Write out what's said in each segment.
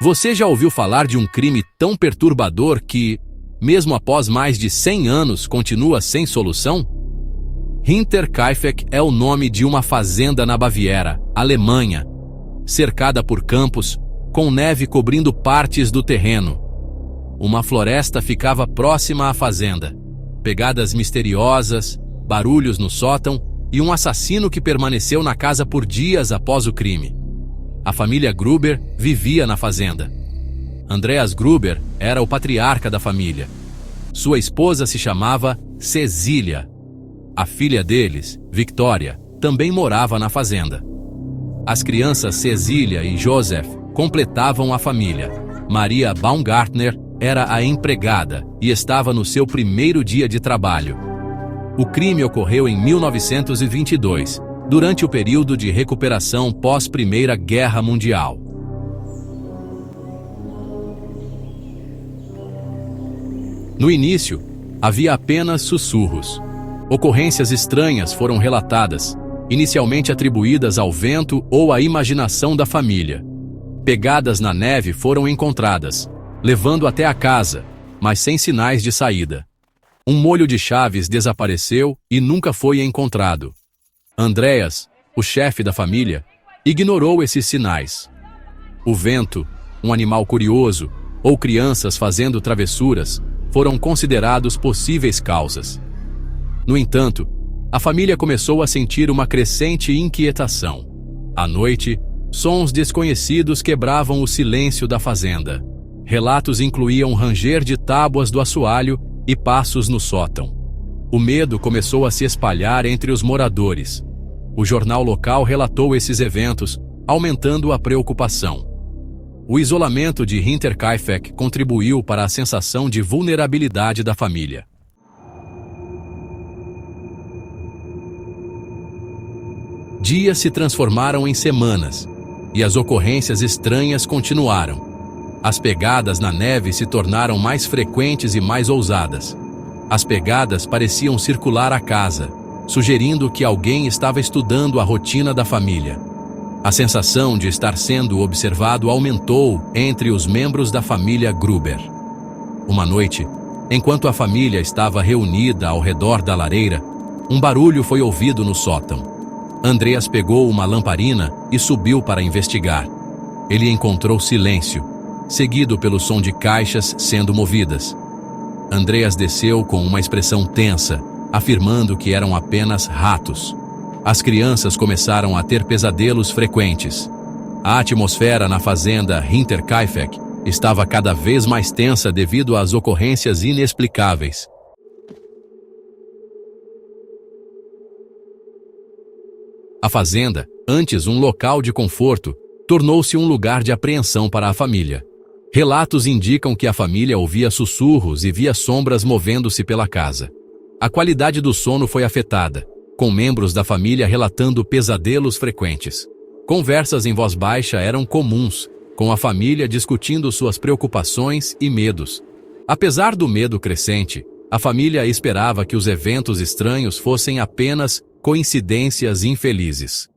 Você já ouviu falar de um crime tão perturbador que, mesmo após mais de 100 anos, continua sem solução? Hinterkaifeck é o nome de uma fazenda na Baviera, Alemanha, cercada por campos, com neve cobrindo partes do terreno. Uma floresta ficava próxima à fazenda. Pegadas misteriosas, barulhos no sótão e um assassino que permaneceu na casa por dias após o crime. A família Gruber vivia na fazenda. Andreas Gruber era o patriarca da família. Sua esposa se chamava Cecília. A filha deles, Victoria, também morava na fazenda. As crianças Cecília e Joseph completavam a família. Maria Baumgartner era a empregada e estava no seu primeiro dia de trabalho. O crime ocorreu em 1922, durante o período de recuperação pós-Primeira Guerra Mundial. No início, havia apenas sussurros. Ocorrências estranhas foram relatadas, inicialmente atribuídas ao vento ou à imaginação da família. Pegadas na neve foram encontradas, levando até a casa, mas sem sinais de saída. Um molho de chaves desapareceu e nunca foi encontrado. Andreas, o chefe da família, ignorou esses sinais. O vento, um animal curioso, ou crianças fazendo travessuras, foram considerados possíveis causas. No entanto, a família começou a sentir uma crescente inquietação. À noite, sons desconhecidos quebravam o silêncio da fazenda. Relatos incluíam ranger de tábuas do assoalho e passos no sótão. O medo começou a se espalhar entre os moradores. O jornal local relatou esses eventos, aumentando a preocupação. O isolamento de Hinterkaifeck contribuiu para a sensação de vulnerabilidade da família. Dias se transformaram em semanas, e as ocorrências estranhas continuaram. As pegadas na neve se tornaram mais frequentes e mais ousadas. As pegadas pareciam circular a casa, sugerindo que alguém estava estudando a rotina da família. A sensação de estar sendo observado aumentou entre os membros da família Gruber. Uma noite, enquanto a família estava reunida ao redor da lareira, um barulho foi ouvido no sótão. Andreas pegou uma lamparina e subiu para investigar. Ele encontrou silêncio, seguido pelo som de caixas sendo movidas. Andreas desceu com uma expressão tensa, afirmando que eram apenas ratos. As crianças começaram a ter pesadelos frequentes. A atmosfera na fazenda Hinterkaifeck estava cada vez mais tensa devido às ocorrências inexplicáveis. A fazenda, antes um local de conforto, tornou-se um lugar de apreensão para a família. Relatos indicam que a família ouvia sussurros e via sombras movendo-se pela casa. A qualidade do sono foi afetada, com membros da família relatando pesadelos frequentes. Conversas em voz baixa eram comuns, com a família discutindo suas preocupações e medos. Apesar do medo crescente, a família esperava que os eventos estranhos fossem apenas coincidências infelizes.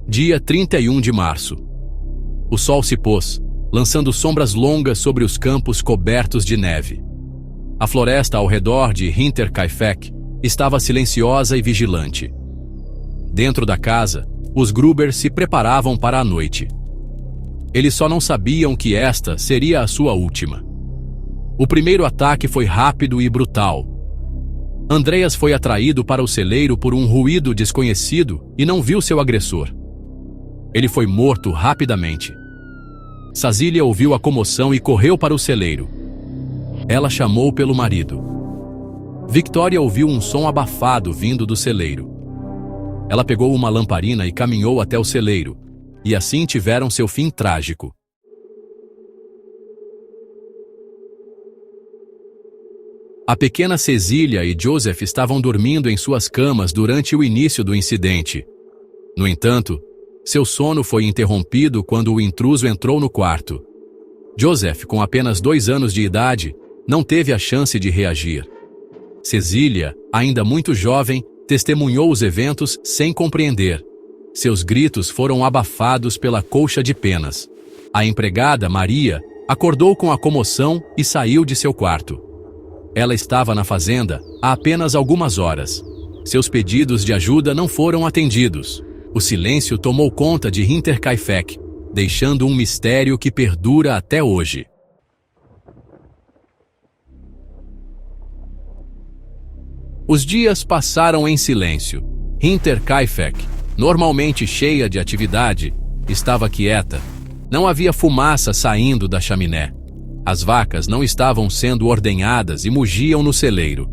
Dia 31 de março. O sol se pôs, lançando sombras longas sobre os campos cobertos de neve. A floresta ao redor de Hinterkaifeck estava silenciosa e vigilante. Dentro da casa, os Gruber se preparavam para a noite. Eles só não sabiam que esta seria a sua última. O primeiro ataque foi rápido e brutal. Andreas foi atraído para o celeiro por um ruído desconhecido e não viu seu agressor. Ele foi morto rapidamente. Cecília ouviu a comoção e correu para o celeiro. Ela chamou pelo marido. Victoria ouviu um som abafado vindo do celeiro. Ela pegou uma lamparina e caminhou até o celeiro, e assim tiveram seu fim trágico. A pequena Cecília e Joseph estavam dormindo em suas camas durante o início do incidente. No entanto, seu sono foi interrompido quando o intruso entrou no quarto. Joseph, com apenas 2 anos de idade, não teve a chance de reagir. Cecília, ainda muito jovem, testemunhou os eventos sem compreender. Seus gritos foram abafados pela colcha de penas. A empregada, Maria, acordou com a comoção e saiu de seu quarto. Ela estava na fazenda há apenas algumas horas. Seus pedidos de ajuda não foram atendidos. O silêncio tomou conta de Hinterkaifeck, deixando um mistério que perdura até hoje. Os dias passaram em silêncio. Hinterkaifeck, normalmente cheia de atividade, estava quieta. Não havia fumaça saindo da chaminé. As vacas não estavam sendo ordenhadas e mugiam no celeiro.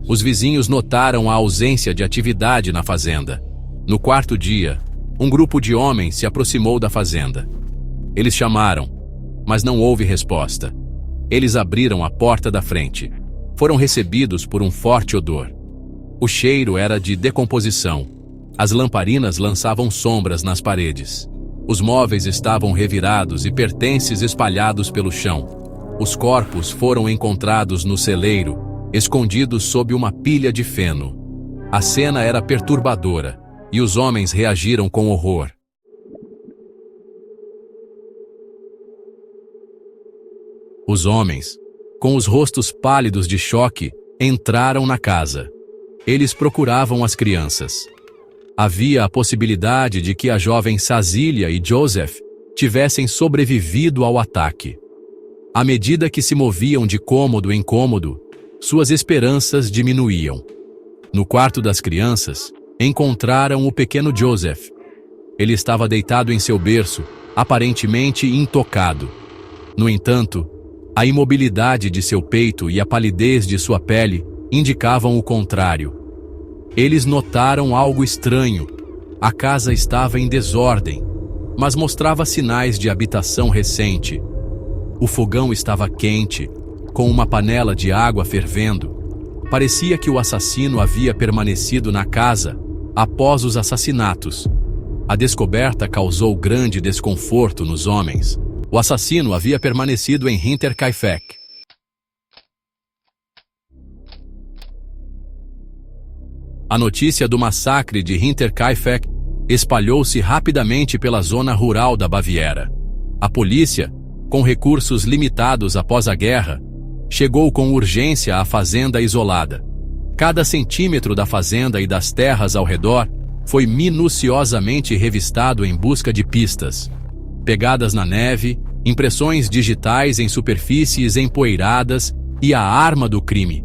Os vizinhos notaram a ausência de atividade na fazenda. No quarto dia, um grupo de homens se aproximou da fazenda. Eles chamaram, mas não houve resposta. Eles abriram a porta da frente. Foram recebidos por um forte odor. O cheiro era de decomposição. As lamparinas lançavam sombras nas paredes. Os móveis estavam revirados e pertences espalhados pelo chão. Os corpos foram encontrados no celeiro, escondidos sob uma pilha de feno. A cena era perturbadora, e os homens reagiram com horror. Os homens, com os rostos pálidos de choque, entraram na casa. Eles procuravam as crianças. Havia a possibilidade de que a jovem Sazília e Joseph tivessem sobrevivido ao ataque. À medida que se moviam de cômodo em cômodo, suas esperanças diminuíam. No quarto das crianças, encontraram o pequeno Joseph. Ele estava deitado em seu berço, aparentemente intocado. No entanto, a imobilidade de seu peito e a palidez de sua pele indicavam o contrário. Eles notaram algo estranho. A casa estava em desordem, mas mostrava sinais de habitação recente. O fogão estava quente, com uma panela de água fervendo. Parecia que o assassino havia permanecido na casa após os assassinatos. A descoberta causou grande desconforto nos homens. O assassino havia permanecido em Hinterkaifeck. A notícia do massacre de Hinterkaifeck espalhou-se rapidamente pela zona rural da Baviera. A polícia, com recursos limitados após a guerra, chegou com urgência à fazenda isolada. Cada centímetro da fazenda e das terras ao redor foi minuciosamente revistado em busca de pistas. Pegadas na neve, impressões digitais em superfícies empoeiradas e a arma do crime.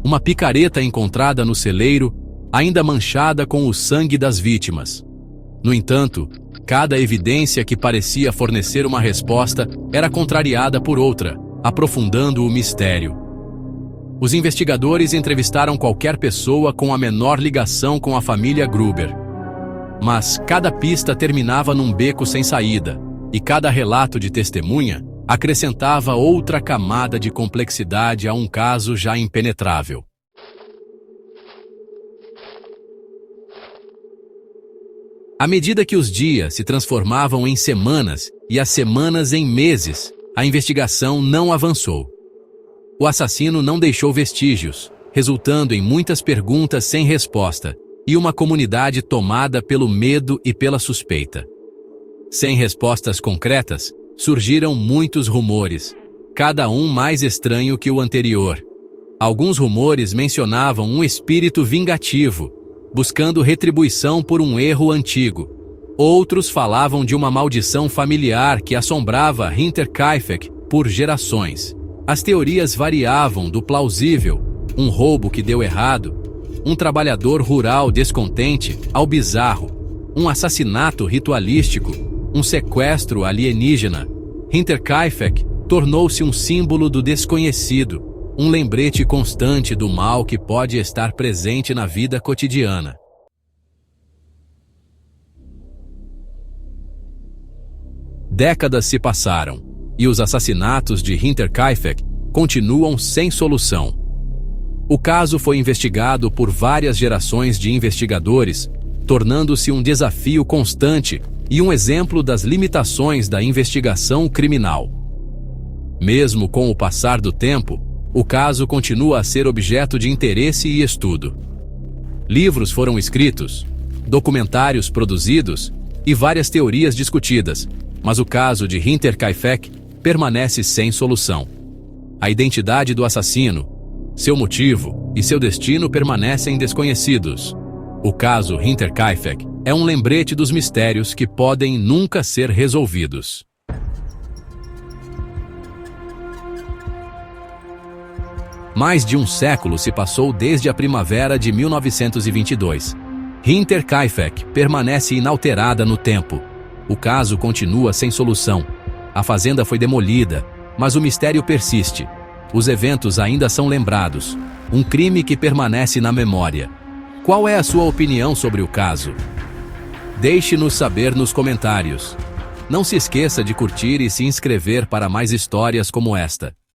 Uma picareta encontrada no celeiro, ainda manchada com o sangue das vítimas. No entanto, cada evidência que parecia fornecer uma resposta era contrariada por outra, aprofundando o mistério. Os investigadores entrevistaram qualquer pessoa com a menor ligação com a família Gruber. Mas cada pista terminava num beco sem saída, e cada relato de testemunha acrescentava outra camada de complexidade a um caso já impenetrável. À medida que os dias se transformavam em semanas e as semanas em meses, a investigação não avançou. O assassino não deixou vestígios, resultando em muitas perguntas sem resposta e uma comunidade tomada pelo medo e pela suspeita. Sem respostas concretas, surgiram muitos rumores, cada um mais estranho que o anterior. Alguns rumores mencionavam um espírito vingativo, buscando retribuição por um erro antigo. Outros falavam de uma maldição familiar que assombrava Hinterkaifeck por gerações. As teorias variavam do plausível, um roubo que deu errado, um trabalhador rural descontente, ao bizarro, um assassinato ritualístico, um sequestro alienígena. Hinterkaifeck tornou-se um símbolo do desconhecido, um lembrete constante do mal que pode estar presente na vida cotidiana. Décadas se passaram, e os assassinatos de Hinterkaifeck continuam sem solução. O caso foi investigado por várias gerações de investigadores, tornando-se um desafio constante e um exemplo das limitações da investigação criminal. Mesmo com o passar do tempo, o caso continua a ser objeto de interesse e estudo. Livros foram escritos, documentários produzidos e várias teorias discutidas, mas o caso de Hinterkaifeck permanece sem solução. A identidade do assassino, seu motivo e seu destino permanecem desconhecidos. O caso Hinterkaifeck é um lembrete dos mistérios que podem nunca ser resolvidos. Mais de um século se passou desde a primavera de 1922. Hinterkaifeck permanece inalterada no tempo. O caso continua sem solução. A fazenda foi demolida, mas o mistério persiste. Os eventos ainda são lembrados. Um crime que permanece na memória. Qual é a sua opinião sobre o caso? Deixe-nos saber nos comentários. Não se esqueça de curtir e se inscrever para mais histórias como esta.